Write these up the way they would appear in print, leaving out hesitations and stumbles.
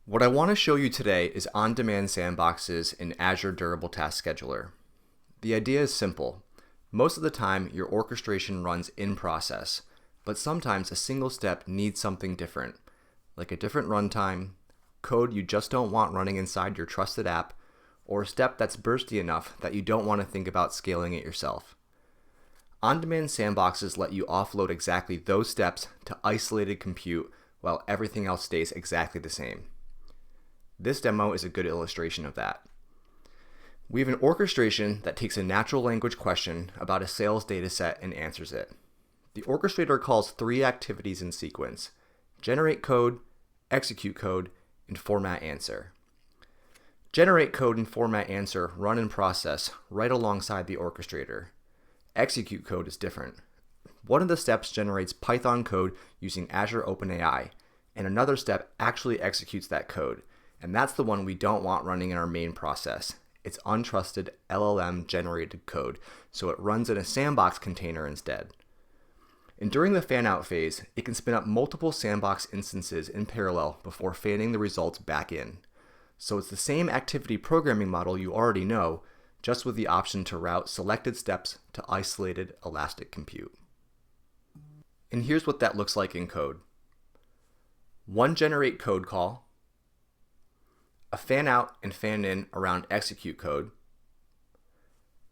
What I want to show you today is on-demand sandboxes in Azure Durable Task Scheduler. The idea is simple. Most of the time, your orchestration runs in process, but sometimes a single step needs something different, like a different runtime, code you just don't want running inside your trusted app, or a step that's bursty enough that you don't want to think about scaling it yourself. On-demand sandboxes let you offload exactly those steps to isolated compute while everything else stays exactly the same. This demo is a good illustration of that. We have an orchestration that takes a natural language question about a sales data set and answers it. The orchestrator calls three activities in sequence: generate code, execute code, and format answer. Generate code and format answer run in process right alongside the orchestrator. Execute code is different. One of the steps generates Python code using Azure OpenAI, and another step actually executes that code. And that's the one we don't want running in our main process. It's untrusted LLM generated code, so it runs in a sandbox container instead. And during the fan-out phase, it can spin up multiple sandbox instances in parallel before fanning the results back in. So it's the same activity programming model you already know, just with the option to route selected steps to isolated elastic compute. And here's what that looks like in code. One generate code call, a fan out and fan in around execute code,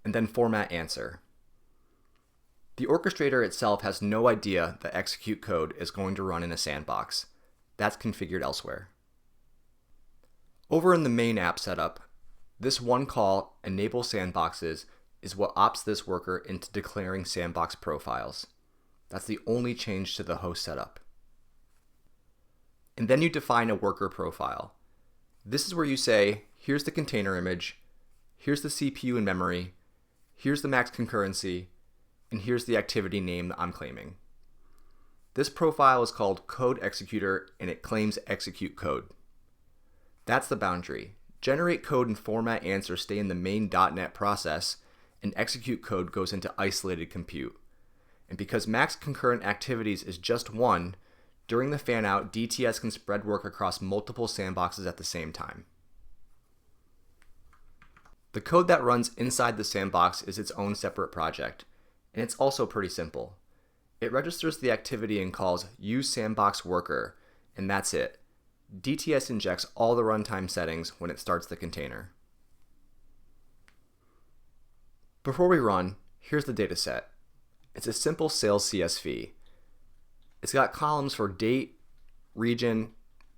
and then format answer. The orchestrator itself has no idea that execute code is going to run in a sandbox. That's configured elsewhere. Over in the main app setup, this one call, enable sandboxes, is what opts this worker into declaring sandbox profiles. That's the only change to the host setup. And then you define a worker profile. This is where you say, here's the container image, here's the CPU and memory, here's the max concurrency, and here's the activity name that I'm claiming. This profile is called code executor, and it claims execute code. That's the boundary. Generate code and format answer stay in the main .NET process, and execute code goes into isolated compute. And because max concurrent activities is just one, during the fan-out, DTS can spread work across multiple sandboxes at the same time. The code that runs inside the sandbox is its own separate project, and it's also pretty simple. It registers the activity and calls use sandbox worker, and that's it. DTS injects all the runtime settings when it starts the container. Before we run, here's the dataset. It's a simple sales CSV. It's got columns for date, region,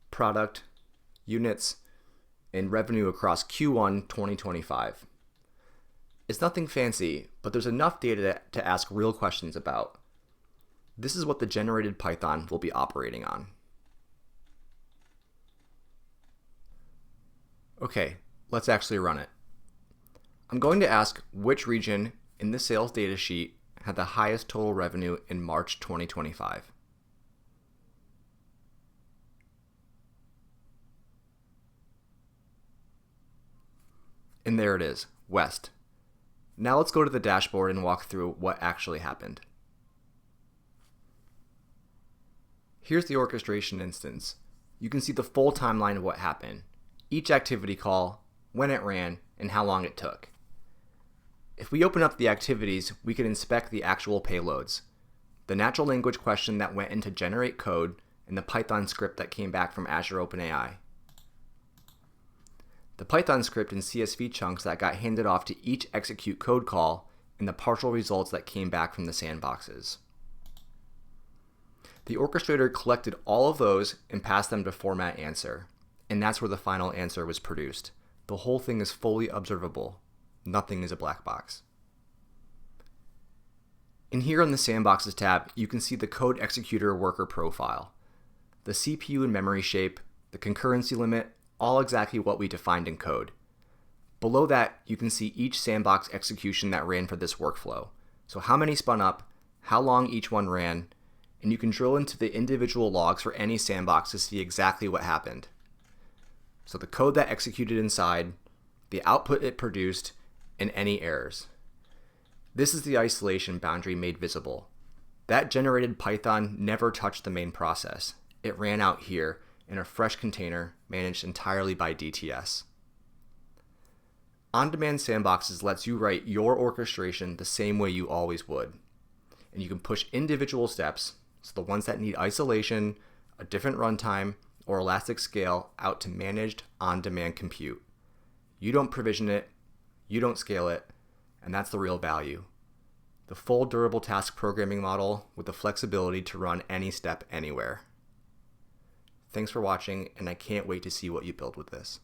product, units, and revenue across Q1 2025. It's nothing fancy, but there's enough data to ask real questions about. This is what the generated Python will be operating on. Okay, let's actually run it. I'm going to ask which region in the sales data sheet had the highest total revenue in March 2025. And there it is, West. Now let's go to the dashboard and walk through what actually happened. Here's the orchestration instance. You can see the full timeline of what happened, each activity call, when it ran, and how long it took. If we open up the activities, we can inspect the actual payloads, the natural language question that went into generate code, and the Python script that came back from Azure OpenAI. The Python script and CSV chunks that got handed off to each execute code call, and the partial results that came back from the sandboxes. The orchestrator collected all of those and passed them to format answer, and that's where the final answer was produced. The whole thing is fully observable. Nothing is a black box. And here on the Sandboxes tab, you can see the code executor worker profile, the CPU and memory shape, the concurrency limit, all exactly what we defined in code. Below that, you can see each sandbox execution that ran for this workflow. So how many spun up, how long each one ran, and you can drill into the individual logs for any sandbox to see exactly what happened. So the code that executed inside, the output it produced, and any errors. This is the isolation boundary made visible. That generated Python never touched the main process. It ran out here, in a fresh container managed entirely by DTS. On-demand Sandboxes lets you write your orchestration the same way you always would. And you can push individual steps, so the ones that need isolation, a different runtime, or elastic scale out to managed on-demand compute. You don't provision it, you don't scale it, and that's the real value. The full durable task programming model with the flexibility to run any step anywhere. Thanks for watching, and I can't wait to see what you build with this.